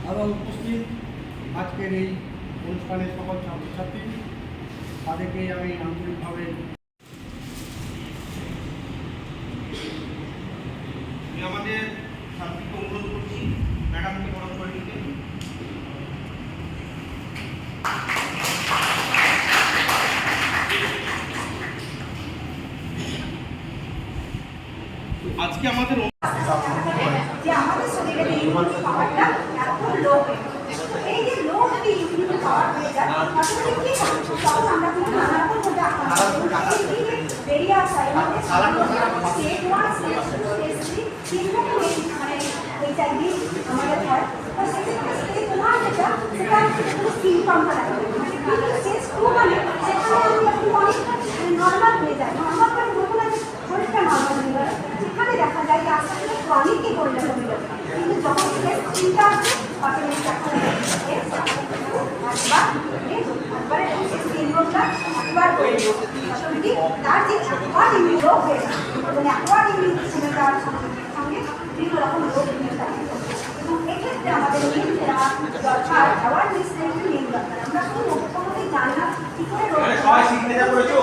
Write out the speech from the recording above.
আরও উপস্থিত আজকের এই অনুষ্ঠানের সকল ছাত্রছাত্রী, তাদেরকে আমি আন্তরিকভাবে আমাদের ছাত্রীকে অনুরোধ করছি ম্যাডামকে বরণ করে নিতে। আজকে আমাদের যে আমাদের শরীরে ইমিউনিটি পাওয়ারটা এত লো হয়ে এই যে লো যদি ইমিউনিটি পাওয়ার হয়ে যায় আসলে কি হয় তখন আমরা কিন্তু নানা রকম মধ্যে আক্রান্ত বেরিয়ে আসা এবং স্টেজ 1 স্টেজ 2 স্টেজ 3 তিনটা মানে এইচআইভি আমাদের হয়। তো সেক্ষেত্রে স্টেজ 1 যেটা সেটা শুধু সিমটমটা দেখা যায়, কিন্তু স্টেজ 2 মানে সেখানে আমি একটু অনেক নর্মাল হয়ে যায়। নর্মাল মানে বলবো না যে শরীরটা নর্মাল হয়ে যায়, সেখানে দেখা যায় যে আস্তে আস্তে ক্রনিকই পরিণত হয়ে যাবে। কিন্তু যখন স্টেজ 3টা আসে অটোমেটিক দেখা যায় একবারে সিনড্রোমটা একবার হয়ে যাবে অটোমেটিক তার যে অ্যাকোয়ার্ড ইমিউন রোগ হয়ে যায় এবং অ্যাকোয়ার্ড ইমিউন সিস্টেমে যাওয়ার সঙ্গে বিভিন্ন রকম রোগ নিয়ে থাকে। এবং এক্ষেত্রে আমাদের মেন দেওয়া দরকার অ্যাওয়ারনেস মেন দরকার। আমরা কোনোদিন জানি না কী করে রোগ